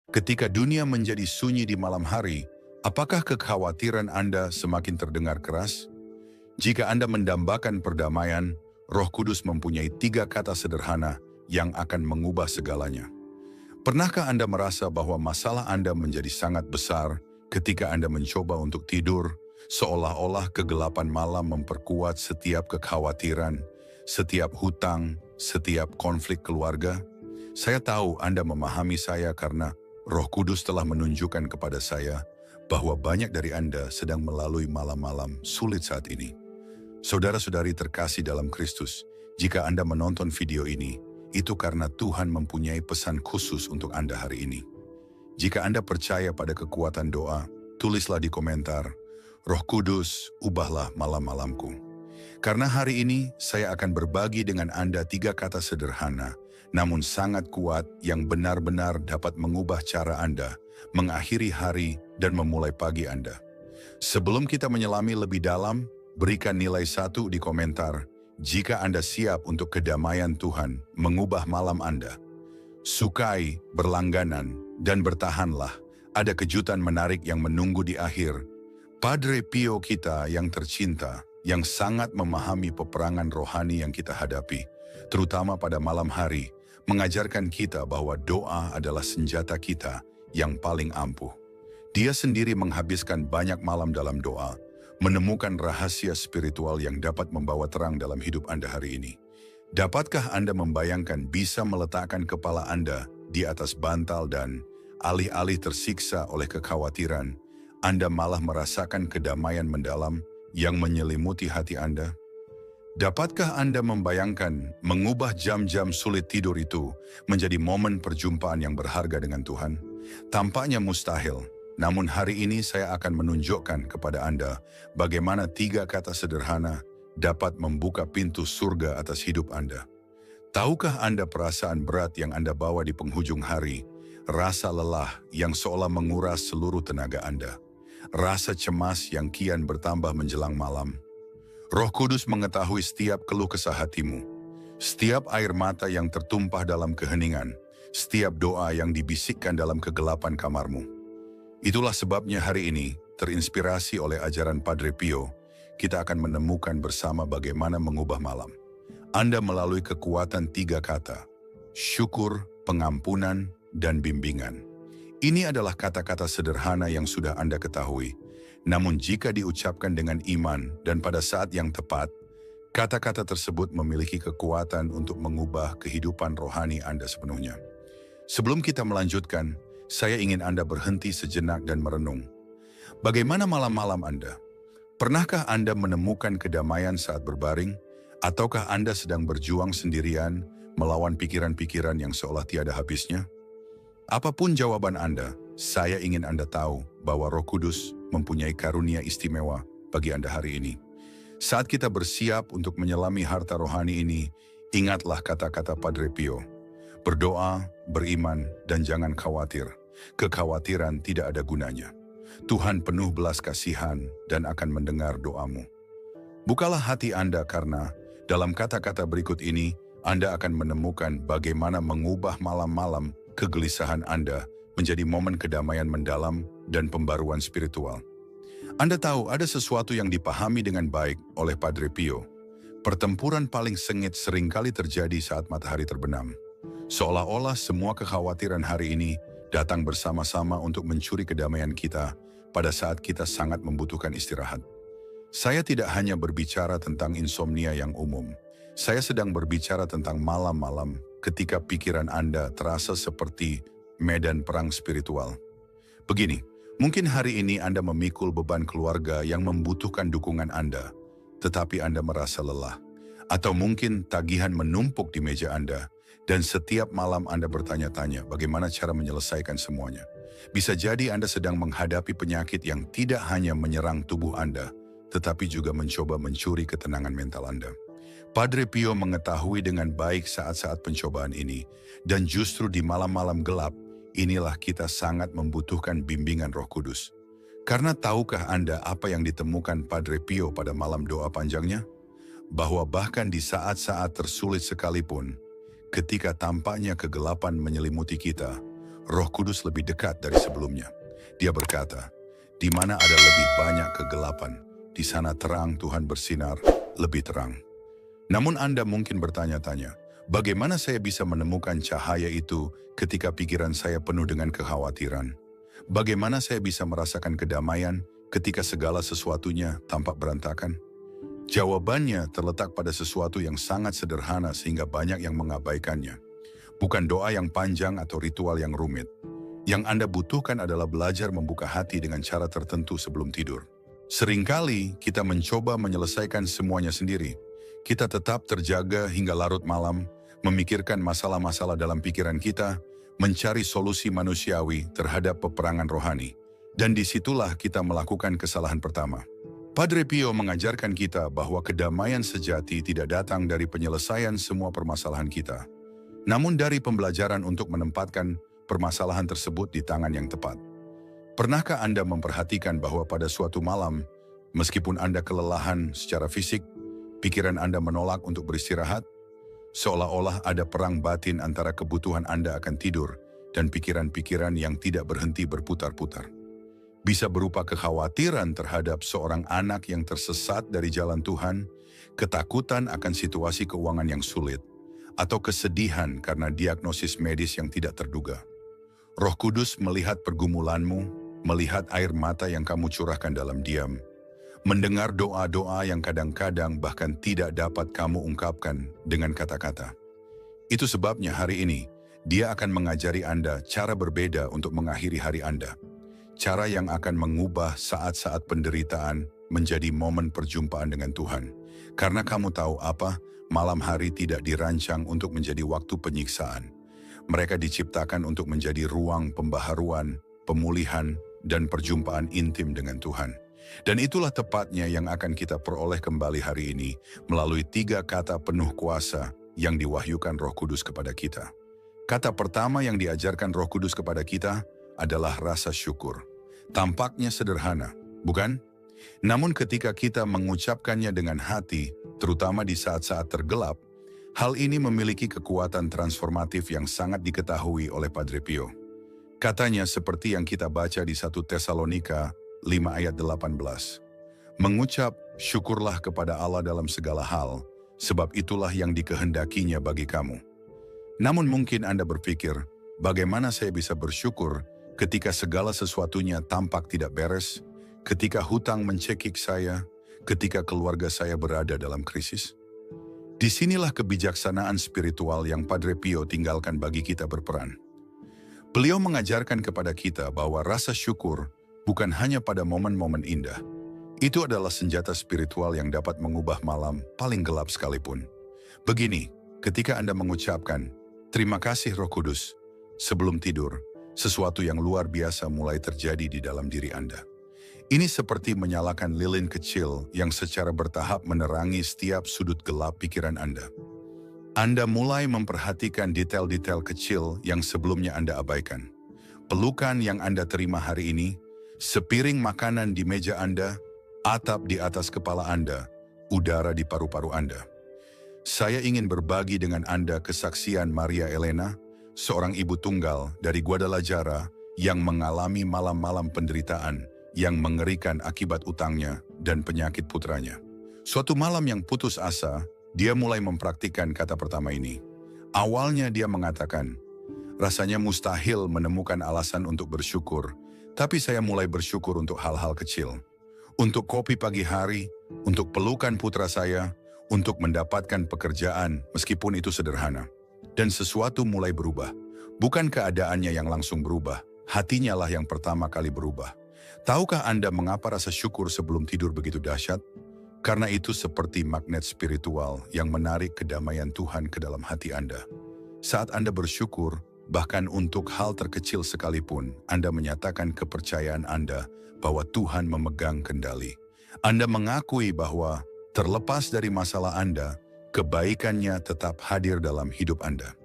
Ketika dunia menjadi sunyi di malam hari, apakah kekhawatiran Anda semakin terdengar keras? Jika Anda mendambakan perdamaian, Roh Kudus mempunyai 3 kata sederhana yang akan mengubah segalanya. Pernahkah Anda merasa bahwa masalah Anda menjadi sangat besar ketika Anda mencoba untuk tidur, seolah-olah kegelapan malam memperkuat setiap kekhawatiran, setiap hutang, setiap konflik keluarga? Saya tahu Anda memahami saya karena Roh Kudus telah menunjukkan kepada saya bahwa banyak dari Anda sedang melalui malam-malam sulit saat ini. Saudara-saudari terkasih dalam Kristus, jika Anda menonton video ini, itu karena Tuhan mempunyai pesan khusus untuk Anda hari ini. Jika Anda percaya pada kekuatan doa, tulislah di komentar, Roh Kudus, ubahlah malam-malamku. Karena hari ini saya akan berbagi dengan Anda 3 kata sederhana, namun sangat kuat yang benar-benar dapat mengubah cara Anda, mengakhiri hari dan memulai pagi Anda. Sebelum kita menyelami lebih dalam, berikan nilai 1 di komentar jika Anda siap untuk kedamaian Tuhan mengubah malam Anda. Sukai, berlangganan, dan bertahanlah. Ada kejutan menarik yang menunggu di akhir. Padre Pio kita yang tercinta, yang sangat memahami peperangan rohani yang kita hadapi, terutama pada malam hari, mengajarkan kita bahwa doa adalah senjata kita yang paling ampuh. Dia sendiri menghabiskan banyak malam dalam doa, menemukan rahasia spiritual yang dapat membawa terang dalam hidup Anda hari ini. Dapatkah Anda membayangkan bisa meletakkan kepala Anda di atas bantal dan alih-alih tersiksa oleh kekhawatiran, Anda malah merasakan kedamaian mendalam yang menyelimuti hati Anda? Dapatkah Anda membayangkan mengubah jam-jam sulit tidur itu menjadi momen perjumpaan yang berharga dengan Tuhan? Tampaknya mustahil, namun hari ini saya akan menunjukkan kepada Anda bagaimana 3 kata sederhana dapat membuka pintu surga atas hidup Anda. Tahukah Anda perasaan berat yang Anda bawa di penghujung hari? Rasa lelah yang seolah menguras seluruh tenaga Anda. Rasa cemas yang kian bertambah menjelang malam. Roh Kudus mengetahui setiap keluh kesah hatimu, setiap air mata yang tertumpah dalam keheningan, setiap doa yang dibisikkan dalam kegelapan kamarmu. Itulah sebabnya hari ini, terinspirasi oleh ajaran Padre Pio, kita akan menemukan bersama bagaimana mengubah malam Anda melalui kekuatan 3 kata, syukur, pengampunan, dan bimbingan. Ini adalah kata-kata sederhana yang sudah Anda ketahui. Namun jika diucapkan dengan iman dan pada saat yang tepat, kata-kata tersebut memiliki kekuatan untuk mengubah kehidupan rohani Anda sepenuhnya. Sebelum kita melanjutkan, saya ingin Anda berhenti sejenak dan merenung. Bagaimana malam-malam Anda? Pernahkah Anda menemukan kedamaian saat berbaring? Ataukah Anda sedang berjuang sendirian melawan pikiran-pikiran yang seolah tiada habisnya? Apapun jawaban Anda, saya ingin Anda tahu bahwa Roh Kudus mempunyai karunia istimewa bagi Anda hari ini. Saat kita bersiap untuk menyelami harta rohani ini, ingatlah kata-kata Padre Pio. Berdoa, beriman, dan jangan khawatir. Kekhawatiran tidak ada gunanya. Tuhan penuh belas kasihan dan akan mendengar doamu. Bukalah hati Anda karena dalam kata-kata berikut ini, Anda akan menemukan bagaimana mengubah malam-malam kegelisahan Anda menjadi momen kedamaian mendalam dan pembaruan spiritual. Anda tahu ada sesuatu yang dipahami dengan baik oleh Padre Pio. Pertempuran paling sengit seringkali terjadi saat matahari terbenam. Seolah-olah semua kekhawatiran hari ini datang bersama-sama untuk mencuri kedamaian kita pada saat kita sangat membutuhkan istirahat. Saya tidak hanya berbicara tentang insomnia yang umum. Saya sedang berbicara tentang malam-malam ketika pikiran Anda terasa seperti medan perang spiritual. Begini, mungkin hari ini Anda memikul beban keluarga yang membutuhkan dukungan Anda, tetapi Anda merasa lelah. Atau mungkin tagihan menumpuk di meja Anda, dan setiap malam Anda bertanya-tanya bagaimana cara menyelesaikan semuanya. Bisa jadi Anda sedang menghadapi penyakit yang tidak hanya menyerang tubuh Anda, tetapi juga mencoba mencuri ketenangan mental Anda. Padre Pio mengetahui dengan baik saat-saat pencobaan ini, dan justru di malam-malam gelap, inilah kita sangat membutuhkan bimbingan Roh Kudus. Karena tahukah Anda apa yang ditemukan Padre Pio pada malam doa panjangnya? Bahwa bahkan di saat-saat tersulit sekalipun, ketika tampaknya kegelapan menyelimuti kita, Roh Kudus lebih dekat dari sebelumnya. Dia berkata, di mana ada lebih banyak kegelapan, di sana terang Tuhan bersinar lebih terang. Namun Anda mungkin bertanya-tanya, bagaimana saya bisa menemukan cahaya itu ketika pikiran saya penuh dengan kekhawatiran? Bagaimana saya bisa merasakan kedamaian ketika segala sesuatunya tampak berantakan? Jawabannya terletak pada sesuatu yang sangat sederhana sehingga banyak yang mengabaikannya. Bukan doa yang panjang atau ritual yang rumit. Yang Anda butuhkan adalah belajar membuka hati dengan cara tertentu sebelum tidur. Seringkali kita mencoba menyelesaikan semuanya sendiri. Kita tetap terjaga hingga larut malam, memikirkan masalah-masalah dalam pikiran kita, mencari solusi manusiawi terhadap peperangan rohani. Dan disitulah kita melakukan kesalahan pertama. Padre Pio mengajarkan kita bahwa kedamaian sejati tidak datang dari penyelesaian semua permasalahan kita, namun dari pembelajaran untuk menempatkan permasalahan tersebut di tangan yang tepat. Pernahkah Anda memperhatikan bahwa pada suatu malam, meskipun Anda kelelahan secara fisik, pikiran Anda menolak untuk beristirahat? Seolah-olah ada perang batin antara kebutuhan Anda akan tidur dan pikiran-pikiran yang tidak berhenti berputar-putar. Bisa berupa kekhawatiran terhadap seorang anak yang tersesat dari jalan Tuhan, ketakutan akan situasi keuangan yang sulit, atau kesedihan karena diagnosis medis yang tidak terduga. Roh Kudus melihat pergumulanmu, melihat air mata yang kamu curahkan dalam diam, mendengar doa-doa yang kadang-kadang bahkan tidak dapat kamu ungkapkan dengan kata-kata. Itu sebabnya hari ini, Dia akan mengajari Anda cara berbeda untuk mengakhiri hari Anda. Cara yang akan mengubah saat-saat penderitaan menjadi momen perjumpaan dengan Tuhan. Karena kamu tahu apa? Malam hari tidak dirancang untuk menjadi waktu penyiksaan. Mereka diciptakan untuk menjadi ruang pembaharuan, pemulihan, dan perjumpaan intim dengan Tuhan. Dan itulah tepatnya yang akan kita peroleh kembali hari ini melalui 3 kata penuh kuasa yang diwahyukan Roh Kudus kepada kita. Kata pertama yang diajarkan Roh Kudus kepada kita adalah rasa syukur. Tampaknya sederhana, bukan? Namun ketika kita mengucapkannya dengan hati, terutama di saat-saat tergelap, hal ini memiliki kekuatan transformatif yang sangat diketahui oleh Padre Pio. Katanya seperti yang kita baca di 1 Tesalonika 5 ayat 18. Mengucap, syukurlah kepada Allah dalam segala hal, sebab itulah yang dikehendakinya bagi kamu. Namun mungkin Anda berpikir, bagaimana saya bisa bersyukur ketika segala sesuatunya tampak tidak beres, ketika hutang mencekik saya, ketika keluarga saya berada dalam krisis? Disinilah kebijaksanaan spiritual yang Padre Pio tinggalkan bagi kita berperan. Beliau mengajarkan kepada kita bahwa rasa syukur bukan hanya pada momen-momen indah. Itu adalah senjata spiritual yang dapat mengubah malam paling gelap sekalipun. Begini, ketika Anda mengucapkan, terima kasih Roh Kudus, sebelum tidur, sesuatu yang luar biasa mulai terjadi di dalam diri Anda. Ini seperti menyalakan lilin kecil yang secara bertahap menerangi setiap sudut gelap pikiran Anda. Anda mulai memperhatikan detail-detail kecil yang sebelumnya Anda abaikan. Pelukan yang Anda terima hari ini, sepiring makanan di meja Anda, atap di atas kepala Anda, udara di paru-paru Anda. Saya ingin berbagi dengan Anda kesaksian Maria Elena, seorang ibu tunggal dari Guadalajara yang mengalami malam-malam penderitaan yang mengerikan akibat utangnya dan penyakit putranya. Suatu malam yang putus asa, dia mulai mempraktikkan kata pertama ini. Awalnya dia mengatakan, rasanya mustahil menemukan alasan untuk bersyukur, tapi saya mulai bersyukur untuk hal-hal kecil. Untuk kopi pagi hari, untuk pelukan putra saya, untuk mendapatkan pekerjaan meskipun itu sederhana. Dan sesuatu mulai berubah. Bukan keadaannya yang langsung berubah, hatinya lah yang pertama kali berubah. Tahukah Anda mengapa rasa syukur sebelum tidur begitu dahsyat? Karena itu seperti magnet spiritual yang menarik kedamaian Tuhan ke dalam hati Anda. Saat Anda bersyukur, bahkan untuk hal terkecil sekalipun, Anda menyatakan kepercayaan Anda bahwa Tuhan memegang kendali. Anda mengakui bahwa terlepas dari masalah Anda, kebaikannya tetap hadir dalam hidup Anda.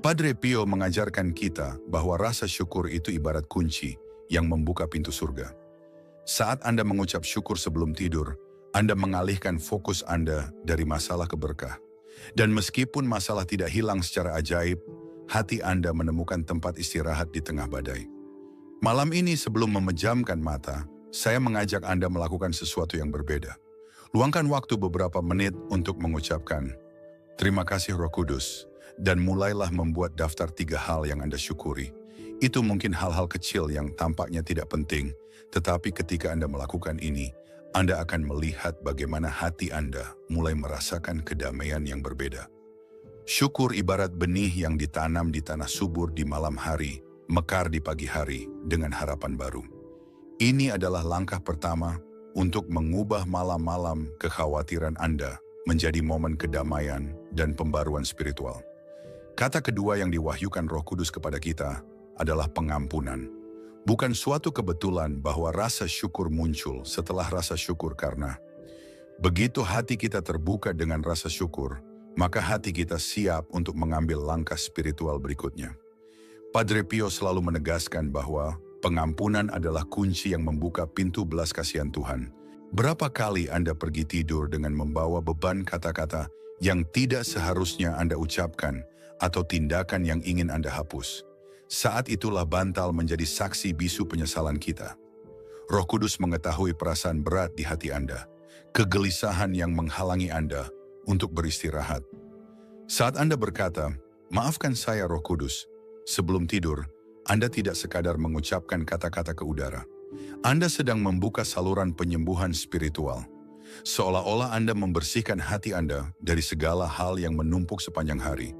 Padre Pio mengajarkan kita bahwa rasa syukur itu ibarat kunci yang membuka pintu surga. Saat Anda mengucap syukur sebelum tidur, Anda mengalihkan fokus Anda dari masalah ke berkah. Dan meskipun masalah tidak hilang secara ajaib, hati Anda menemukan tempat istirahat di tengah badai. Malam ini sebelum memejamkan mata, saya mengajak Anda melakukan sesuatu yang berbeda. Luangkan waktu beberapa menit untuk mengucapkan, "Terima kasih Roh Kudus," dan mulailah membuat daftar 3 hal yang Anda syukuri. Itu mungkin hal-hal kecil yang tampaknya tidak penting, tetapi ketika Anda melakukan ini, Anda akan melihat bagaimana hati Anda mulai merasakan kedamaian yang berbeda. Syukur ibarat benih yang ditanam di tanah subur di malam hari, mekar di pagi hari dengan harapan baru. Ini adalah langkah pertama untuk mengubah malam-malam kekhawatiran Anda menjadi momen kedamaian dan pembaruan spiritual. Kata kedua yang diwahyukan Roh Kudus kepada kita adalah pengampunan. Bukan suatu kebetulan bahwa rasa syukur muncul setelah rasa syukur karena begitu hati kita terbuka dengan rasa syukur, maka hati kita siap untuk mengambil langkah spiritual berikutnya. Padre Pio selalu menegaskan bahwa pengampunan adalah kunci yang membuka pintu belas kasihan Tuhan. Berapa kali Anda pergi tidur dengan membawa beban kata-kata yang tidak seharusnya Anda ucapkan atau tindakan yang ingin Anda hapus? Saat itulah bantal menjadi saksi bisu penyesalan kita. Roh Kudus mengetahui perasaan berat di hati Anda, kegelisahan yang menghalangi Anda untuk beristirahat. Saat Anda berkata, "Maafkan saya Roh Kudus," sebelum tidur, Anda tidak sekadar mengucapkan kata-kata ke udara. Anda sedang membuka saluran penyembuhan spiritual. Seolah-olah Anda membersihkan hati Anda dari segala hal yang menumpuk sepanjang hari.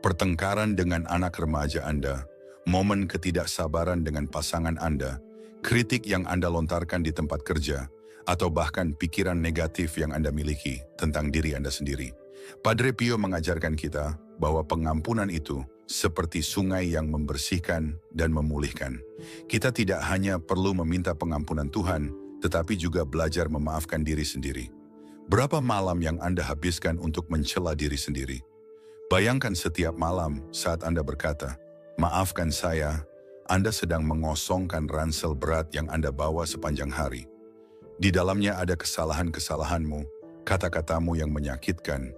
Pertengkaran dengan anak remaja Anda, momen ketidaksabaran dengan pasangan Anda, kritik yang Anda lontarkan di tempat kerja, atau bahkan pikiran negatif yang Anda miliki tentang diri Anda sendiri. Padre Pio mengajarkan kita bahwa pengampunan itu seperti sungai yang membersihkan dan memulihkan. Kita tidak hanya perlu meminta pengampunan Tuhan, tetapi juga belajar memaafkan diri sendiri. Berapa malam yang Anda habiskan untuk mencela diri sendiri? Bayangkan setiap malam saat Anda berkata, "Maafkan saya," Anda sedang mengosongkan ransel berat yang Anda bawa sepanjang hari. Di dalamnya ada kesalahan-kesalahanmu, kata-katamu yang menyakitkan,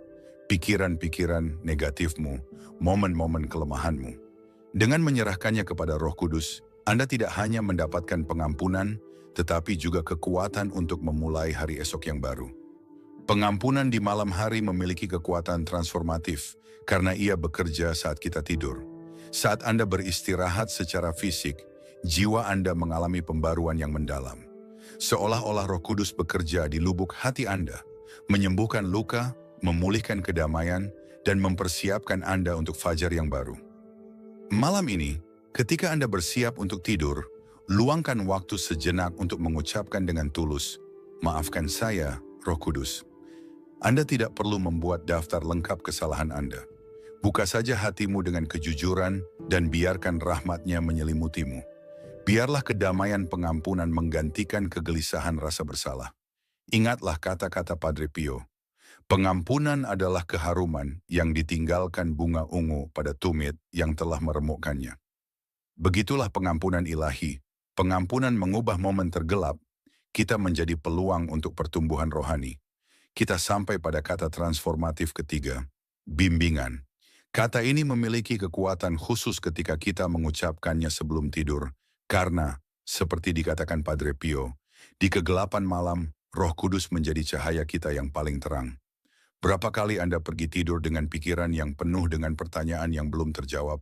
pikiran-pikiran negatifmu, momen-momen kelemahanmu. Dengan menyerahkannya kepada Roh Kudus, Anda tidak hanya mendapatkan pengampunan, tetapi juga kekuatan untuk memulai hari esok yang baru. Pengampunan di malam hari memiliki kekuatan transformatif karena ia bekerja saat kita tidur. Saat Anda beristirahat secara fisik, jiwa Anda mengalami pembaruan yang mendalam. Seolah-olah Roh Kudus bekerja di lubuk hati Anda, menyembuhkan luka, memulihkan kedamaian, dan mempersiapkan Anda untuk fajar yang baru. Malam ini, ketika Anda bersiap untuk tidur, luangkan waktu sejenak untuk mengucapkan dengan tulus, "Maafkan saya, Roh Kudus." Anda tidak perlu membuat daftar lengkap kesalahan Anda. Buka saja hatimu dengan kejujuran dan biarkan rahmat-Nya menyelimutimu. Biarlah kedamaian pengampunan menggantikan kegelisahan rasa bersalah. Ingatlah kata-kata Padre Pio. Pengampunan adalah keharuman yang ditinggalkan bunga ungu pada tumit yang telah meremukkannya. Begitulah pengampunan ilahi. Pengampunan mengubah momen tergelap, kita menjadi peluang untuk pertumbuhan rohani. Kita sampai pada kata transformatif ketiga, bimbingan. Kata ini memiliki kekuatan khusus ketika kita mengucapkannya sebelum tidur, karena, seperti dikatakan Padre Pio, di kegelapan malam, Roh Kudus menjadi cahaya kita yang paling terang. Berapa kali Anda pergi tidur dengan pikiran yang penuh dengan pertanyaan yang belum terjawab?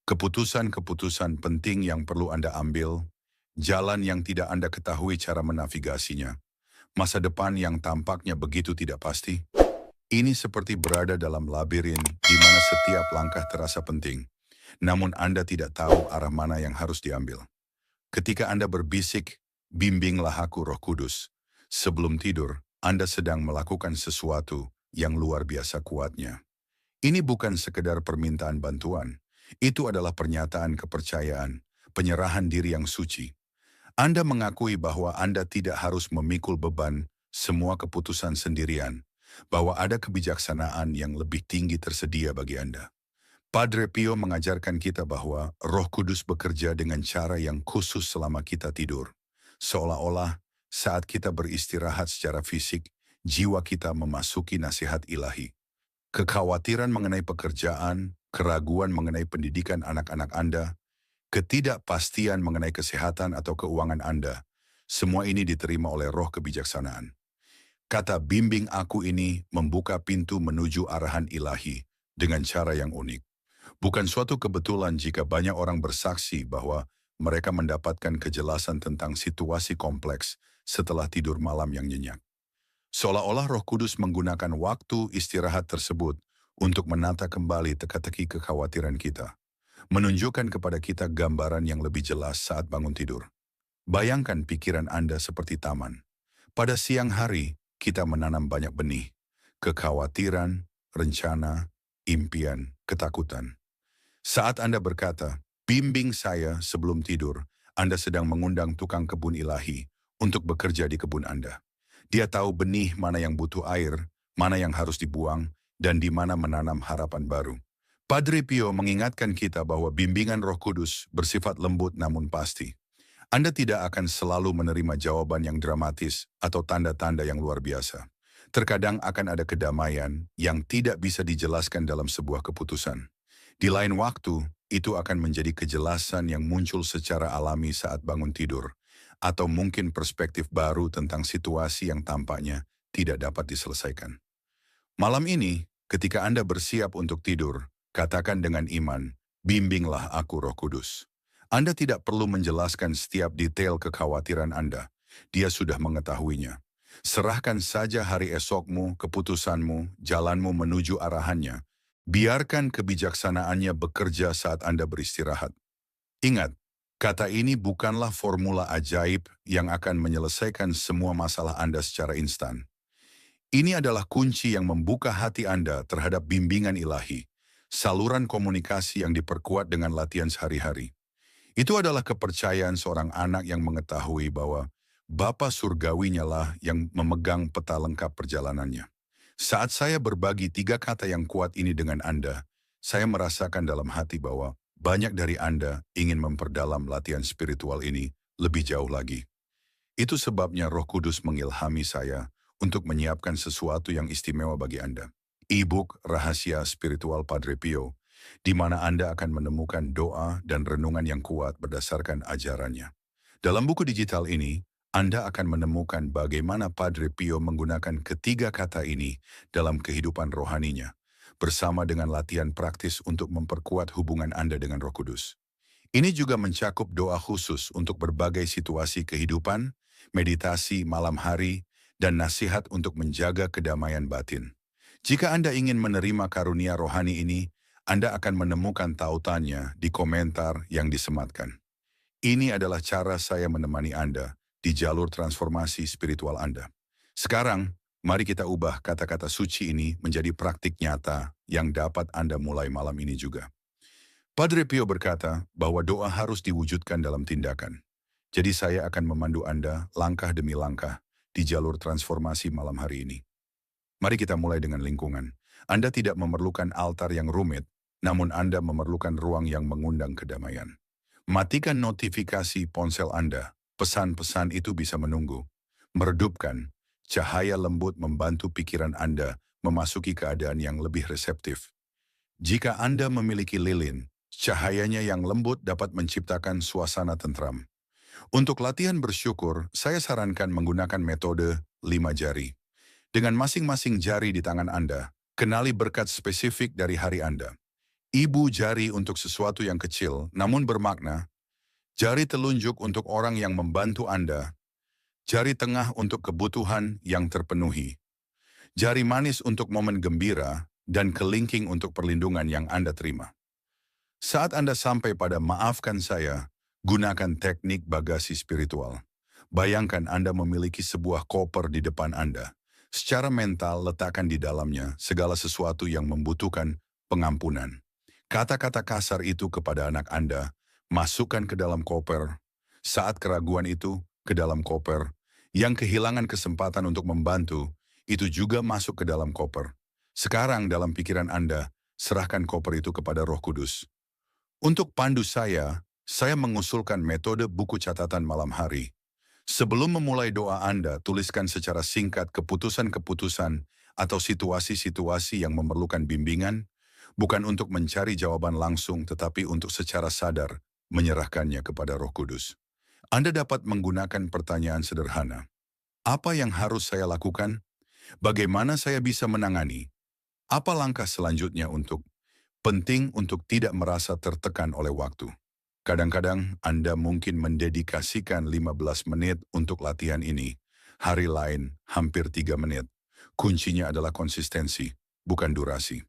Keputusan-keputusan penting yang perlu Anda ambil, jalan yang tidak Anda ketahui cara menavigasinya, masa depan yang tampaknya begitu tidak pasti. Ini seperti berada dalam labirin di mana setiap langkah terasa penting, namun Anda tidak tahu arah mana yang harus diambil. Ketika Anda berbisik, "Bimbinglah aku Roh Kudus," sebelum tidur, Anda sedang melakukan sesuatu yang luar biasa kuatnya. Ini bukan sekedar permintaan bantuan, itu adalah pernyataan kepercayaan, penyerahan diri yang suci. Anda mengakui bahwa Anda tidak harus memikul beban semua keputusan sendirian, bahwa ada kebijaksanaan yang lebih tinggi tersedia bagi Anda. Padre Pio mengajarkan kita bahwa Roh Kudus bekerja dengan cara yang khusus selama kita tidur. Seolah-olah saat kita beristirahat secara fisik, jiwa kita memasuki nasihat ilahi. Kekhawatiran mengenai pekerjaan, keraguan mengenai pendidikan anak-anak Anda, ketidakpastian mengenai kesehatan atau keuangan Anda, semua ini diterima oleh roh kebijaksanaan. Kata bimbing aku ini membuka pintu menuju arahan ilahi dengan cara yang unik. Bukan suatu kebetulan jika banyak orang bersaksi bahwa mereka mendapatkan kejelasan tentang situasi kompleks setelah tidur malam yang nyenyak. Seolah-olah Roh Kudus menggunakan waktu istirahat tersebut untuk menata kembali teka-teki kekhawatiran kita, menunjukkan kepada kita gambaran yang lebih jelas saat bangun tidur. Bayangkan pikiran Anda seperti taman. Pada siang hari, kita menanam banyak benih, kekhawatiran, rencana, impian, ketakutan. Saat Anda berkata, bimbing saya sebelum tidur, Anda sedang mengundang tukang kebun ilahi untuk bekerja di kebun Anda. Dia tahu benih mana yang butuh air, mana yang harus dibuang, dan di mana menanam harapan baru. Padre Pio mengingatkan kita bahwa bimbingan Roh Kudus bersifat lembut namun pasti. Anda tidak akan selalu menerima jawaban yang dramatis atau tanda-tanda yang luar biasa. Terkadang akan ada kedamaian yang tidak bisa dijelaskan dalam sebuah keputusan. Di lain waktu, itu akan menjadi kejelasan yang muncul secara alami saat bangun tidur, atau mungkin perspektif baru tentang situasi yang tampaknya tidak dapat diselesaikan. Malam ini, ketika Anda bersiap untuk tidur, katakan dengan iman, bimbinglah aku Roh Kudus. Anda tidak perlu menjelaskan setiap detail kekhawatiran Anda. Dia sudah mengetahuinya. Serahkan saja hari esokmu, keputusanmu, jalanmu menuju arahannya. Biarkan kebijaksanaannya bekerja saat Anda beristirahat. Ingat, kata ini bukanlah formula ajaib yang akan menyelesaikan semua masalah Anda secara instan. Ini adalah kunci yang membuka hati Anda terhadap bimbingan ilahi, saluran komunikasi yang diperkuat dengan latihan sehari-hari. Itu adalah kepercayaan seorang anak yang mengetahui bahwa Bapa Surgawinya lah yang memegang peta lengkap perjalanannya. Saat saya berbagi 3 kata yang kuat ini dengan Anda, saya merasakan dalam hati bahwa banyak dari Anda ingin memperdalam latihan spiritual ini lebih jauh lagi. Itu sebabnya Roh Kudus mengilhami saya untuk menyiapkan sesuatu yang istimewa bagi Anda. E-book Rahasia Spiritual Padre Pio, di mana Anda akan menemukan doa dan renungan yang kuat berdasarkan ajarannya. Dalam buku digital ini, Anda akan menemukan bagaimana Padre Pio menggunakan ketiga kata ini dalam kehidupan rohaninya, bersama dengan latihan praktis untuk memperkuat hubungan Anda dengan Roh Kudus. Ini juga mencakup doa khusus untuk berbagai situasi kehidupan, meditasi malam hari, dan nasihat untuk menjaga kedamaian batin. Jika Anda ingin menerima karunia rohani ini, Anda akan menemukan tautannya di komentar yang disematkan. Ini adalah cara saya menemani Anda di jalur transformasi spiritual Anda. Sekarang, mari kita ubah kata-kata suci ini menjadi praktik nyata yang dapat Anda mulai malam ini juga. Padre Pio berkata bahwa doa harus diwujudkan dalam tindakan. Jadi saya akan memandu Anda langkah demi langkah di jalur transformasi malam hari ini. Mari kita mulai dengan lingkungan. Anda tidak memerlukan altar yang rumit, namun Anda memerlukan ruang yang mengundang kedamaian. Matikan notifikasi ponsel Anda. Pesan-pesan itu bisa menunggu. Meredupkan, cahaya lembut membantu pikiran Anda memasuki keadaan yang lebih reseptif. Jika Anda memiliki lilin, cahayanya yang lembut dapat menciptakan suasana tentram. Untuk latihan bersyukur, saya sarankan menggunakan metode 5 jari. Dengan masing-masing jari di tangan Anda, kenali berkat spesifik dari hari Anda. Ibu jari untuk sesuatu yang kecil namun bermakna, jari telunjuk untuk orang yang membantu Anda, jari tengah untuk kebutuhan yang terpenuhi, jari manis untuk momen gembira, dan kelingking untuk perlindungan yang Anda terima. Saat Anda sampai pada maafkan saya, gunakan teknik bagasi spiritual. Bayangkan Anda memiliki sebuah koper di depan Anda. Secara mental, letakkan di dalamnya segala sesuatu yang membutuhkan pengampunan. Kata-kata kasar itu kepada anak Anda, masukkan ke dalam koper. Saat keraguan itu, ke dalam koper. Yang kehilangan kesempatan untuk membantu, itu juga masuk ke dalam koper. Sekarang dalam pikiran Anda, serahkan koper itu kepada Roh Kudus. Untuk pandu saya mengusulkan metode buku catatan malam hari. Sebelum memulai doa Anda, tuliskan secara singkat keputusan-keputusan atau situasi-situasi yang memerlukan bimbingan. Bukan untuk mencari jawaban langsung, tetapi untuk secara sadar menyerahkannya kepada Roh Kudus. Anda dapat menggunakan pertanyaan sederhana. Apa yang harus saya lakukan? Bagaimana saya bisa menangani? Apa langkah selanjutnya untuk? Penting untuk tidak merasa tertekan oleh waktu. Kadang-kadang Anda mungkin mendedikasikan 15 menit untuk latihan ini. Hari lain hampir 3 menit. Kuncinya adalah konsistensi, bukan durasi.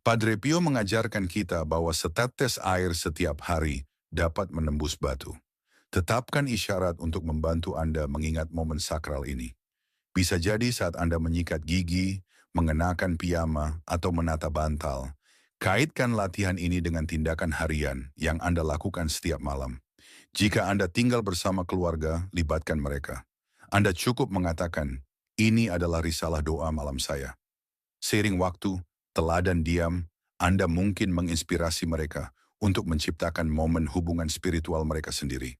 Padre Pio mengajarkan kita bahwa setetes air setiap hari dapat menembus batu. Tetapkan isyarat untuk membantu Anda mengingat momen sakral ini. Bisa jadi saat Anda menyikat gigi, mengenakan piyama, atau menata bantal. Kaitkan latihan ini dengan tindakan harian yang Anda lakukan setiap malam. Jika Anda tinggal bersama keluarga, libatkan mereka. Anda cukup mengatakan, ini adalah risalah doa malam saya. Seiring waktu, teladan diam, Anda mungkin menginspirasi mereka untuk menciptakan momen hubungan spiritual mereka sendiri.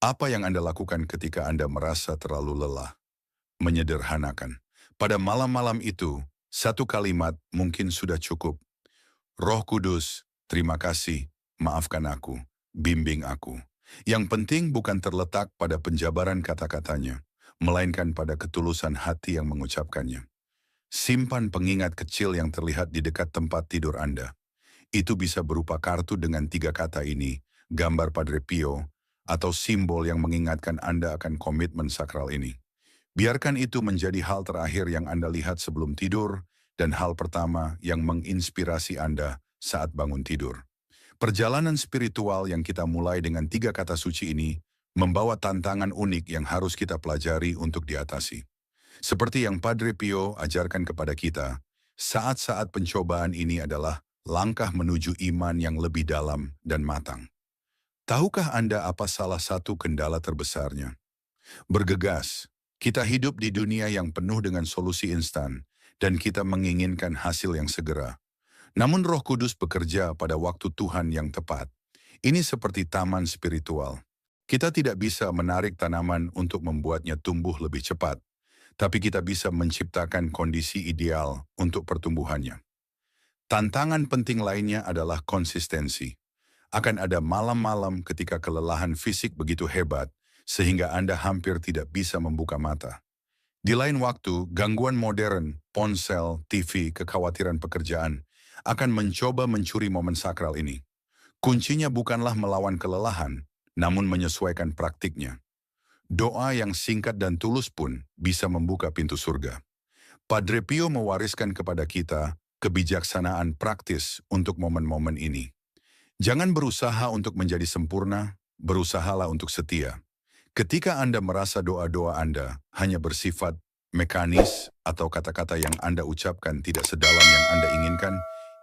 Apa yang Anda lakukan ketika Anda merasa terlalu lelah? Menyederhanakan. Pada malam-malam itu, satu kalimat mungkin sudah cukup. Roh Kudus, terima kasih, maafkan aku, bimbing aku. Yang penting bukan terletak pada penjabaran kata-katanya, melainkan pada ketulusan hati yang mengucapkannya. Simpan pengingat kecil yang terlihat di dekat tempat tidur Anda. Itu bisa berupa kartu dengan 3 kata ini, gambar Padre Pio, atau simbol yang mengingatkan Anda akan komitmen sakral ini. Biarkan itu menjadi hal terakhir yang Anda lihat sebelum tidur dan hal pertama yang menginspirasi Anda saat bangun tidur. Perjalanan spiritual yang kita mulai dengan 3 kata suci ini membawa tantangan unik yang harus kita pelajari untuk diatasi. Seperti yang Padre Pio ajarkan kepada kita, saat-saat pencobaan ini adalah langkah menuju iman yang lebih dalam dan matang. Tahukah Anda apa salah satu kendala terbesarnya? Bergegas. Kita hidup di dunia yang penuh dengan solusi instan, dan kita menginginkan hasil yang segera. Namun Roh Kudus bekerja pada waktu Tuhan yang tepat. Ini seperti taman spiritual. Kita tidak bisa menarik tanaman untuk membuatnya tumbuh lebih cepat, tapi kita bisa menciptakan kondisi ideal untuk pertumbuhannya. Tantangan penting lainnya adalah konsistensi. Akan ada malam-malam ketika kelelahan fisik begitu hebat, sehingga Anda hampir tidak bisa membuka mata. Di lain waktu, gangguan modern, ponsel, TV, kekhawatiran pekerjaan akan mencoba mencuri momen sakral ini. Kuncinya bukanlah melawan kelelahan, namun menyesuaikan praktiknya. Doa yang singkat dan tulus pun bisa membuka pintu surga. Padre Pio mewariskan kepada kita kebijaksanaan praktis untuk momen-momen ini. Jangan berusaha untuk menjadi sempurna, berusahalah untuk setia. Ketika Anda merasa doa-doa Anda hanya bersifat mekanis atau kata-kata yang Anda ucapkan tidak sedalam yang Anda inginkan,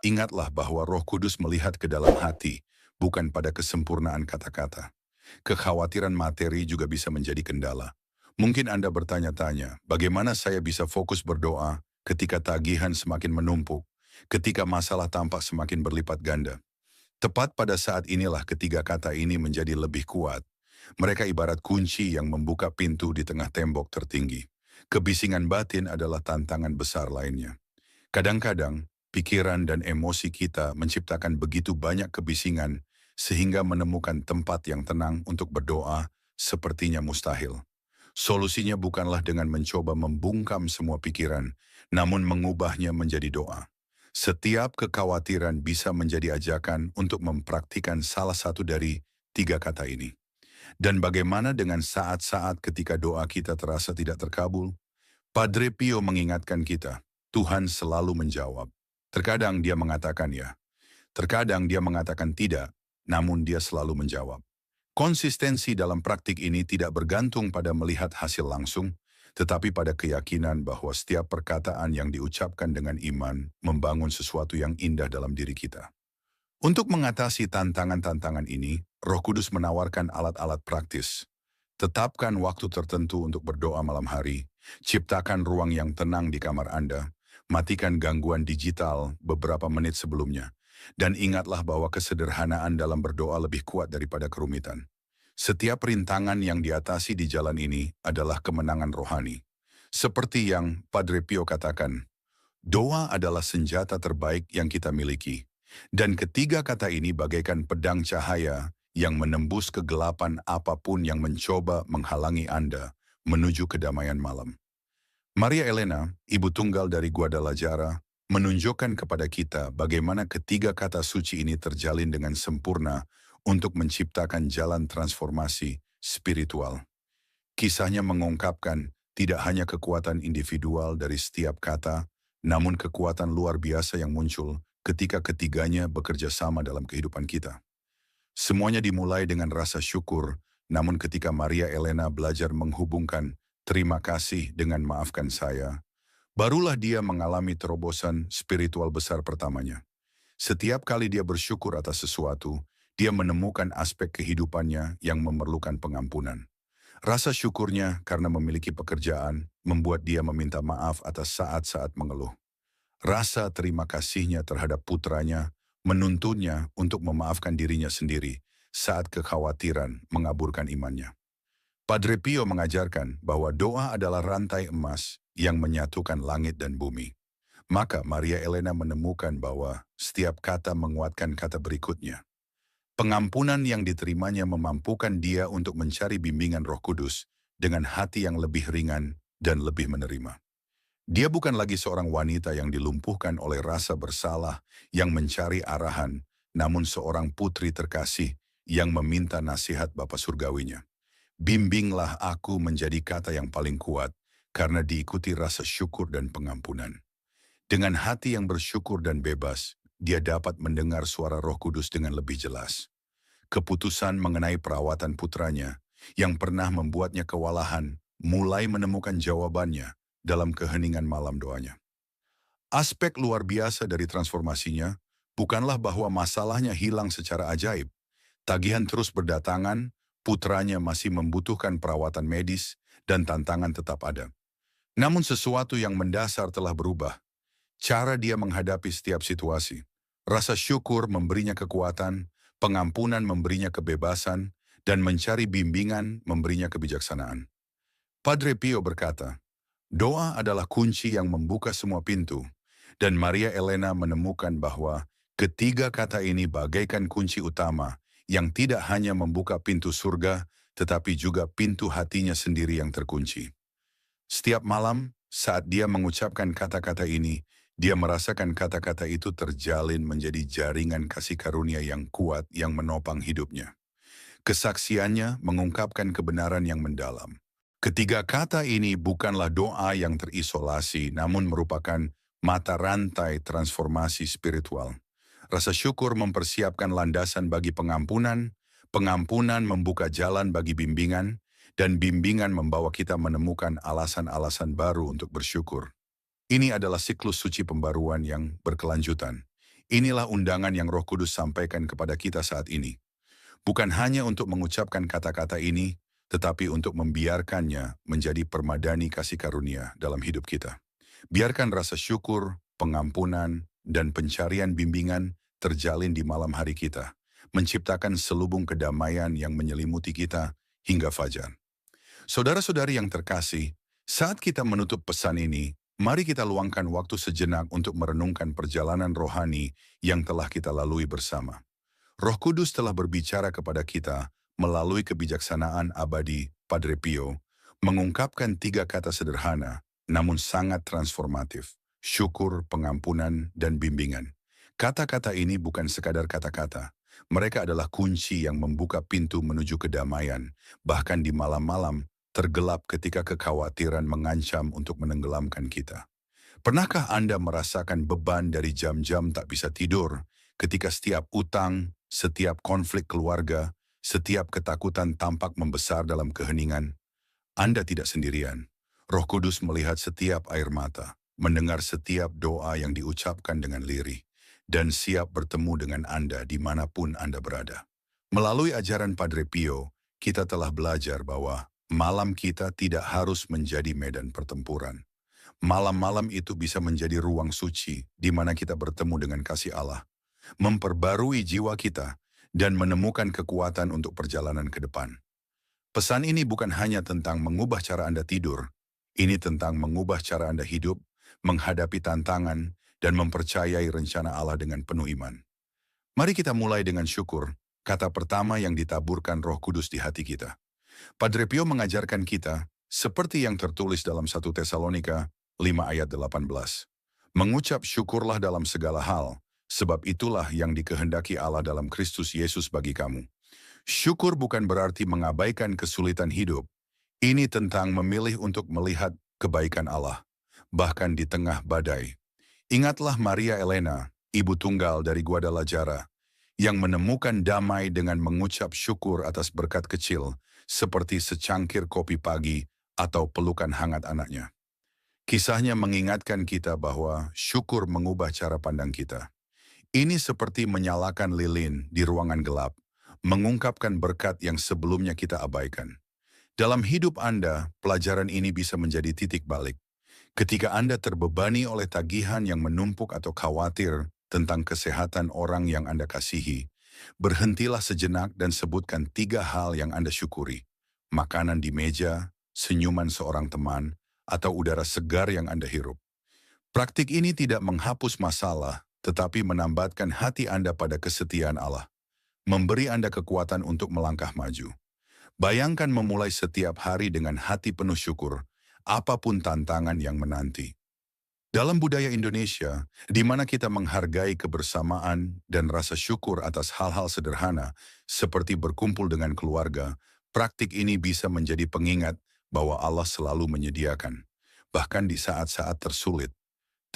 ingatlah bahwa Roh Kudus melihat ke dalam hati, bukan pada kesempurnaan kata-kata. Kekhawatiran materi juga bisa menjadi kendala. Mungkin Anda bertanya-tanya, bagaimana saya bisa fokus berdoa ketika tagihan semakin menumpuk, ketika masalah tampak semakin berlipat ganda. Tepat pada saat inilah ketiga kata ini menjadi lebih kuat. Mereka ibarat kunci yang membuka pintu di tengah tembok tertinggi. Kebisingan batin adalah tantangan besar lainnya. Kadang-kadang, pikiran dan emosi kita menciptakan begitu banyak kebisingan sehingga menemukan tempat yang tenang untuk berdoa sepertinya mustahil. Solusinya bukanlah dengan mencoba membungkam semua pikiran, namun mengubahnya menjadi doa. Setiap kekhawatiran bisa menjadi ajakan untuk mempraktikkan salah satu dari 3 kata ini. Dan bagaimana dengan saat-saat ketika doa kita terasa tidak terkabul? Padre Pio mengingatkan kita, Tuhan selalu menjawab. Terkadang dia mengatakan ya, terkadang dia mengatakan tidak, namun dia selalu menjawab. Konsistensi dalam praktik ini tidak bergantung pada melihat hasil langsung, tetapi pada keyakinan bahwa setiap perkataan yang diucapkan dengan iman membangun sesuatu yang indah dalam diri kita. Untuk mengatasi tantangan-tantangan ini, Roh Kudus menawarkan alat-alat praktis. Tetapkan waktu tertentu untuk berdoa malam hari, ciptakan ruang yang tenang di kamar Anda, matikan gangguan digital beberapa menit sebelumnya, dan ingatlah bahwa kesederhanaan dalam berdoa lebih kuat daripada kerumitan. Setiap rintangan yang diatasi di jalan ini adalah kemenangan rohani. Seperti yang Padre Pio katakan, Doa adalah senjata terbaik yang kita miliki. Dan ketiga kata ini bagaikan pedang cahaya yang menembus kegelapan apapun yang mencoba menghalangi Anda menuju kedamaian malam. Maria Elena, ibu tunggal dari Guadalajara, menunjukkan kepada kita bagaimana ketiga kata suci ini terjalin dengan sempurna untuk menciptakan jalan transformasi spiritual. Kisahnya mengungkapkan tidak hanya kekuatan individual dari setiap kata, namun kekuatan luar biasa yang muncul ketika ketiganya bekerja sama dalam kehidupan kita. Semuanya dimulai dengan rasa syukur, namun ketika Maria Elena belajar menghubungkan terima kasih dengan maafkan saya, barulah dia mengalami terobosan spiritual besar pertamanya. Setiap kali dia bersyukur atas sesuatu, dia menemukan aspek kehidupannya yang memerlukan pengampunan. Rasa syukurnya karena memiliki pekerjaan membuat dia meminta maaf atas saat-saat mengeluh. Rasa terima kasihnya terhadap putranya menuntunnya untuk memaafkan dirinya sendiri saat kekhawatiran mengaburkan imannya. Padre Pio mengajarkan bahwa doa adalah rantai emas yang menyatukan langit dan bumi. Maka Maria Elena menemukan bahwa setiap kata menguatkan kata berikutnya. Pengampunan yang diterimanya memampukan dia untuk mencari bimbingan Roh Kudus dengan hati yang lebih ringan dan lebih menerima. Dia bukan lagi seorang wanita yang dilumpuhkan oleh rasa bersalah yang mencari arahan, namun seorang putri terkasih yang meminta nasihat Bapa Surgawinya. Bimbinglah aku menjadi kata yang paling kuat karena diikuti rasa syukur dan pengampunan. Dengan hati yang bersyukur dan bebas, dia dapat mendengar suara Roh Kudus dengan lebih jelas. Keputusan mengenai perawatan putranya yang pernah membuatnya kewalahan mulai menemukan jawabannya dalam keheningan malam doanya. Aspek luar biasa dari transformasinya bukanlah bahwa masalahnya hilang secara ajaib. Tagihan terus berdatangan, putranya masih membutuhkan perawatan medis, dan tantangan tetap ada. Namun sesuatu yang mendasar telah berubah. Cara dia menghadapi setiap situasi. Rasa syukur memberinya kekuatan, pengampunan memberinya kebebasan, dan mencari bimbingan memberinya kebijaksanaan. Padre Pio berkata, doa adalah kunci yang membuka semua pintu, dan Maria Elena menemukan bahwa ketiga kata ini bagaikan kunci utama yang tidak hanya membuka pintu surga, tetapi juga pintu hatinya sendiri yang terkunci. Setiap malam, saat dia mengucapkan kata-kata ini, dia merasakan kata-kata itu terjalin menjadi jaringan kasih karunia yang kuat yang menopang hidupnya. Kesaksiannya mengungkapkan kebenaran yang mendalam. Ketiga kata ini bukanlah doa yang terisolasi, namun merupakan mata rantai transformasi spiritual. Rasa syukur mempersiapkan landasan bagi pengampunan, pengampunan membuka jalan bagi bimbingan, dan bimbingan membawa kita menemukan alasan-alasan baru untuk bersyukur. Ini adalah siklus suci pembaruan yang berkelanjutan. Inilah undangan yang Roh Kudus sampaikan kepada kita saat ini. Bukan hanya untuk mengucapkan kata-kata ini, tetapi untuk membiarkannya menjadi permadani kasih karunia dalam hidup kita. Biarkan rasa syukur, pengampunan, dan pencarian bimbingan terjalin di malam hari kita, menciptakan selubung kedamaian yang menyelimuti kita hingga fajar. Saudara-saudari yang terkasih, saat kita menutup pesan ini, mari kita luangkan waktu sejenak untuk merenungkan perjalanan rohani yang telah kita lalui bersama. Roh Kudus telah berbicara kepada kita melalui kebijaksanaan abadi Padre Pio, mengungkapkan tiga kata sederhana, namun sangat transformatif: syukur, pengampunan, dan bimbingan. Kata-kata ini bukan sekadar kata-kata. Mereka adalah kunci yang membuka pintu menuju kedamaian, bahkan di malam-malam tergelap ketika kekhawatiran mengancam untuk menenggelamkan kita. Pernahkah Anda merasakan beban dari jam-jam tak bisa tidur, ketika setiap utang, setiap konflik keluarga, setiap ketakutan tampak membesar dalam keheningan? Anda tidak sendirian. Roh Kudus melihat setiap air mata, mendengar setiap doa yang diucapkan dengan lirih, dan siap bertemu dengan Anda dimanapun Anda berada. Melalui ajaran Padre Pio, kita telah belajar bahwa malam kita tidak harus menjadi medan pertempuran. Malam-malam itu bisa menjadi ruang suci di mana kita bertemu dengan kasih Allah, memperbarui jiwa kita, dan menemukan kekuatan untuk perjalanan ke depan. Pesan ini bukan hanya tentang mengubah cara Anda tidur, ini tentang mengubah cara Anda hidup, menghadapi tantangan, dan mempercayai rencana Allah dengan penuh iman. Mari kita mulai dengan syukur, kata pertama yang ditaburkan Roh Kudus di hati kita. Padre Pio mengajarkan kita, seperti yang tertulis dalam 1 Tesalonika 5 ayat 18. Mengucap syukurlah dalam segala hal, sebab itulah yang dikehendaki Allah dalam Kristus Yesus bagi kamu. Syukur bukan berarti mengabaikan kesulitan hidup. Ini tentang memilih untuk melihat kebaikan Allah, bahkan di tengah badai. Ingatlah Maria Elena, ibu tunggal dari Guadalajara, yang menemukan damai dengan mengucap syukur atas berkat kecil, seperti secangkir kopi pagi atau pelukan hangat anaknya. Kisahnya mengingatkan kita bahwa syukur mengubah cara pandang kita. Ini seperti menyalakan lilin di ruangan gelap, mengungkapkan berkat yang sebelumnya kita abaikan. Dalam hidup Anda, pelajaran ini bisa menjadi titik balik. Ketika Anda terbebani oleh tagihan yang menumpuk atau khawatir tentang kesehatan orang yang Anda kasihi, berhentilah sejenak dan sebutkan 3 hal yang Anda syukuri. Makanan di meja, senyuman seorang teman, atau udara segar yang Anda hirup. Praktik ini tidak menghapus masalah, tetapi menambatkan hati Anda pada kesetiaan Allah, memberi Anda kekuatan untuk melangkah maju. Bayangkan memulai setiap hari dengan hati penuh syukur, apapun tantangan yang menanti. Dalam budaya Indonesia, di mana kita menghargai kebersamaan dan rasa syukur atas hal-hal sederhana, seperti berkumpul dengan keluarga, praktik ini bisa menjadi pengingat bahwa Allah selalu menyediakan. Bahkan di saat-saat tersulit,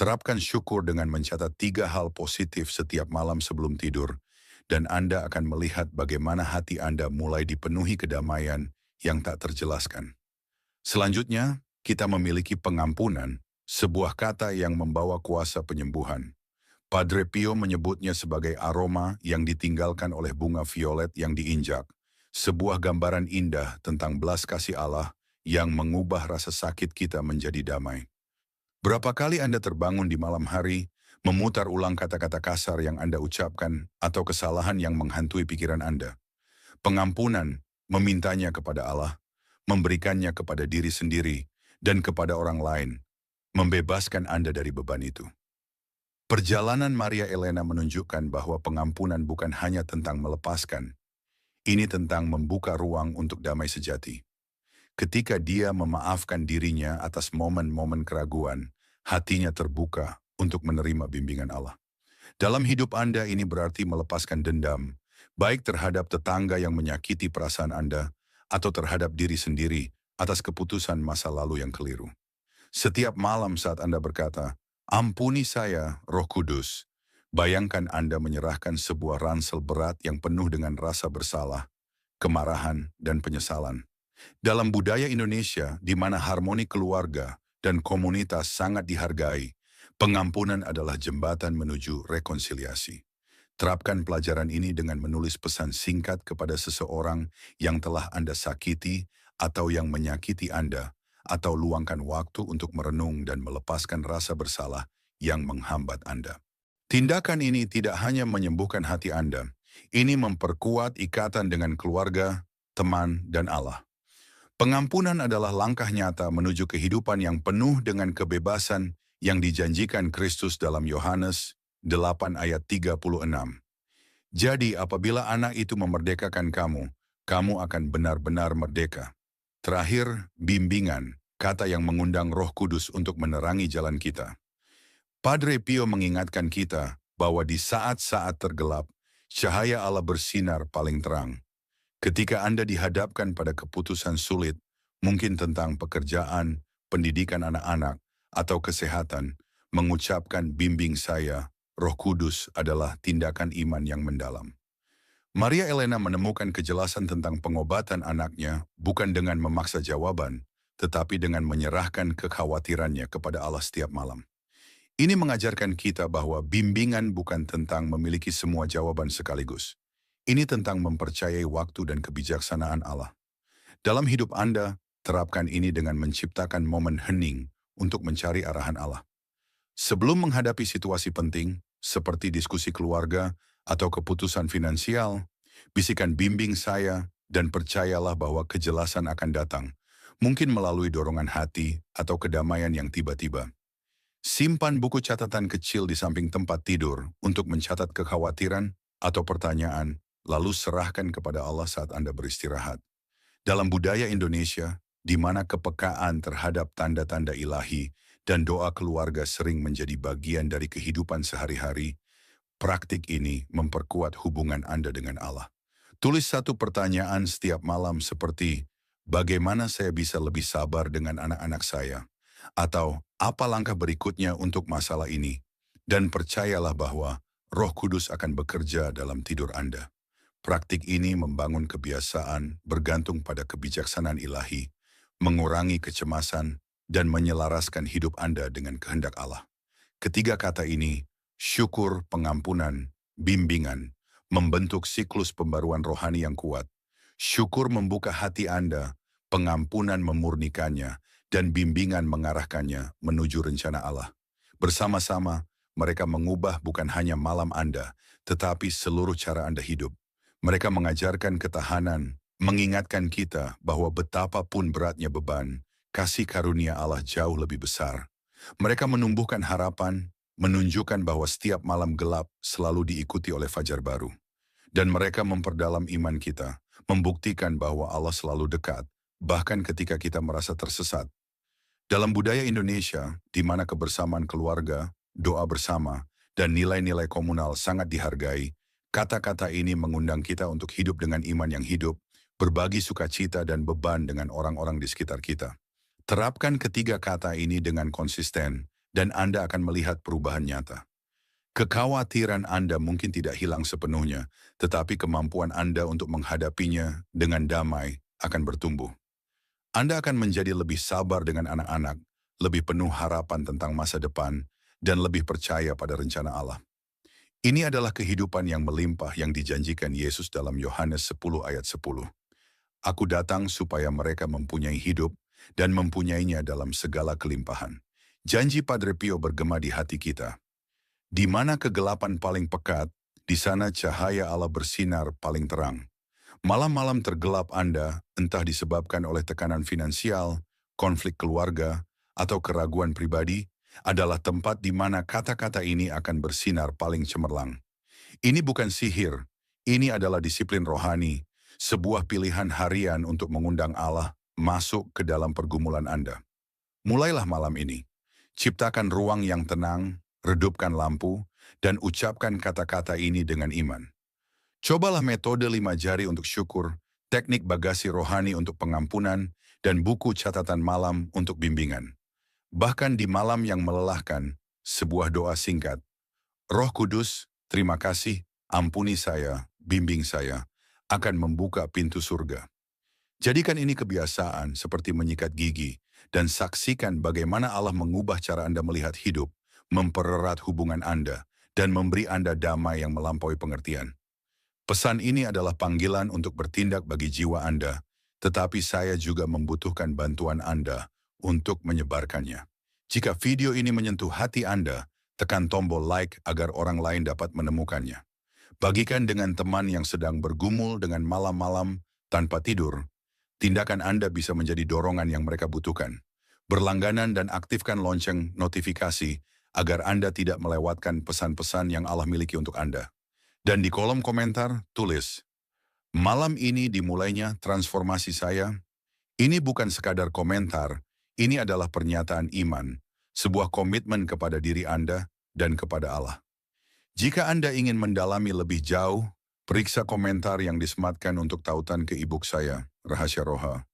terapkan syukur dengan mencatat 3 hal positif setiap malam sebelum tidur, dan Anda akan melihat bagaimana hati Anda mulai dipenuhi kedamaian yang tak terjelaskan. Selanjutnya, kita memiliki pengampunan, sebuah kata yang membawa kuasa penyembuhan. Padre Pio menyebutnya sebagai aroma yang ditinggalkan oleh bunga violet yang diinjak, sebuah gambaran indah tentang belas kasih Allah yang mengubah rasa sakit kita menjadi damai. Berapa kali Anda terbangun di malam hari, memutar ulang kata-kata kasar yang Anda ucapkan atau kesalahan yang menghantui pikiran Anda? Pengampunan, memintanya kepada Allah, memberikannya kepada diri sendiri, dan kepada orang lain, membebaskan Anda dari beban itu. Perjalanan Maria Elena menunjukkan bahwa pengampunan bukan hanya tentang melepaskan, ini tentang membuka ruang untuk damai sejati. Ketika dia memaafkan dirinya atas momen-momen keraguan, hatinya terbuka untuk menerima bimbingan Allah. Dalam hidup Anda ini berarti melepaskan dendam, baik terhadap tetangga yang menyakiti perasaan Anda, atau terhadap diri sendiri atas keputusan masa lalu yang keliru. Setiap malam saat Anda berkata, "Ampuni saya, Roh Kudus," bayangkan Anda menyerahkan sebuah ransel berat yang penuh dengan rasa bersalah, kemarahan, dan penyesalan. Dalam budaya Indonesia, di mana harmoni keluarga dan komunitas sangat dihargai, pengampunan adalah jembatan menuju rekonsiliasi. Terapkan pelajaran ini dengan menulis pesan singkat kepada seseorang yang telah Anda sakiti atau yang menyakiti Anda, atau luangkan waktu untuk merenung dan melepaskan rasa bersalah yang menghambat Anda. Tindakan ini tidak hanya menyembuhkan hati Anda, ini memperkuat ikatan dengan keluarga, teman, dan Allah. Pengampunan adalah langkah nyata menuju kehidupan yang penuh dengan kebebasan yang dijanjikan Kristus dalam Yohanes 8 ayat 36. Jadi apabila anak itu memerdekakan kamu, kamu akan benar-benar merdeka. Terakhir, bimbingan, kata yang mengundang Roh Kudus untuk menerangi jalan kita. Padre Pio mengingatkan kita bahwa di saat-saat tergelap, cahaya Allah bersinar paling terang. Ketika Anda dihadapkan pada keputusan sulit, mungkin tentang pekerjaan, pendidikan anak-anak, atau kesehatan, mengucapkan bimbing saya, Roh Kudus adalah tindakan iman yang mendalam. Maria Elena menemukan kejelasan tentang pengobatan anaknya bukan dengan memaksa jawaban, tetapi dengan menyerahkan kekhawatirannya kepada Allah setiap malam. Ini mengajarkan kita bahwa bimbingan bukan tentang memiliki semua jawaban sekaligus. Ini tentang mempercayai waktu dan kebijaksanaan Allah. Dalam hidup Anda, terapkan ini dengan menciptakan momen hening untuk mencari arahan Allah. Sebelum menghadapi situasi penting, seperti diskusi keluarga atau keputusan finansial, bisikan bimbing saya dan percayalah bahwa kejelasan akan datang, mungkin melalui dorongan hati atau kedamaian yang tiba-tiba. Simpan buku catatan kecil di samping tempat tidur untuk mencatat kekhawatiran atau pertanyaan, lalu serahkan kepada Allah saat Anda beristirahat. Dalam budaya Indonesia, di mana kepekaan terhadap tanda-tanda ilahi dan doa keluarga sering menjadi bagian dari kehidupan sehari-hari, praktik ini memperkuat hubungan Anda dengan Allah. Tulis satu pertanyaan setiap malam seperti, bagaimana saya bisa lebih sabar dengan anak-anak saya? Atau, apa langkah berikutnya untuk masalah ini? Dan percayalah bahwa Roh Kudus akan bekerja dalam tidur Anda. Praktik ini membangun kebiasaan bergantung pada kebijaksanaan ilahi, mengurangi kecemasan, dan menyelaraskan hidup Anda dengan kehendak Allah. Ketiga kata ini, syukur, pengampunan, bimbingan, membentuk siklus pembaruan rohani yang kuat. Syukur membuka hati Anda, pengampunan memurnikannya, dan bimbingan mengarahkannya menuju rencana Allah. Bersama-sama, mereka mengubah bukan hanya malam Anda, tetapi seluruh cara Anda hidup. Mereka mengajarkan ketahanan, mengingatkan kita bahwa betapapun beratnya beban, kasih karunia Allah jauh lebih besar. Mereka menumbuhkan harapan, menunjukkan bahwa setiap malam gelap selalu diikuti oleh fajar baru. Dan mereka memperdalam iman kita, membuktikan bahwa Allah selalu dekat, bahkan ketika kita merasa tersesat. Dalam budaya Indonesia, di mana kebersamaan keluarga, doa bersama, dan nilai-nilai komunal sangat dihargai, kata-kata ini mengundang kita untuk hidup dengan iman yang hidup, berbagi sukacita dan beban dengan orang-orang di sekitar kita. Terapkan ketiga kata ini dengan konsisten, dan Anda akan melihat perubahan nyata. Kekhawatiran Anda mungkin tidak hilang sepenuhnya, tetapi kemampuan Anda untuk menghadapinya dengan damai akan bertumbuh. Anda akan menjadi lebih sabar dengan anak-anak, lebih penuh harapan tentang masa depan, dan lebih percaya pada rencana Allah. Ini adalah kehidupan yang melimpah yang dijanjikan Yesus dalam Yohanes 10 ayat 10. Aku datang supaya mereka mempunyai hidup dan mempunyainya dalam segala kelimpahan. Janji Padre Pio bergema di hati kita. Di mana kegelapan paling pekat, di sana cahaya Allah bersinar paling terang. Malam-malam tergelap Anda, entah disebabkan oleh tekanan finansial, konflik keluarga, atau keraguan pribadi, adalah tempat di mana kata-kata ini akan bersinar paling cemerlang. Ini bukan sihir, ini adalah disiplin rohani, sebuah pilihan harian untuk mengundang Allah masuk ke dalam pergumulan Anda. Mulailah malam ini. Ciptakan ruang yang tenang, redupkan lampu, dan ucapkan kata-kata ini dengan iman. Cobalah metode 5 jari untuk syukur, teknik bagasi rohani untuk pengampunan, dan buku catatan malam untuk bimbingan. Bahkan di malam yang melelahkan, sebuah doa singkat. Roh Kudus, terima kasih, ampuni saya, bimbing saya, akan membuka pintu surga. Jadikan ini kebiasaan seperti menyikat gigi, dan saksikan bagaimana Allah mengubah cara Anda melihat hidup, mempererat hubungan Anda, dan memberi Anda damai yang melampaui pengertian. Pesan ini adalah panggilan untuk bertindak bagi jiwa Anda, tetapi saya juga membutuhkan bantuan Anda untuk menyebarkannya. Jika video ini menyentuh hati Anda, tekan tombol like agar orang lain dapat menemukannya. Bagikan dengan teman yang sedang bergumul dengan malam-malam tanpa tidur. Tindakan Anda bisa menjadi dorongan yang mereka butuhkan. Berlangganan dan aktifkan lonceng notifikasi agar Anda tidak melewatkan pesan-pesan yang Allah miliki untuk Anda. Dan di kolom komentar, tulis, malam ini dimulainya transformasi saya. Ini bukan sekadar komentar, ini adalah pernyataan iman, sebuah komitmen kepada diri Anda dan kepada Allah. Jika Anda ingin mendalami lebih jauh, periksa komentar yang disematkan untuk tautan ke e-book saya, Rahasia Roha.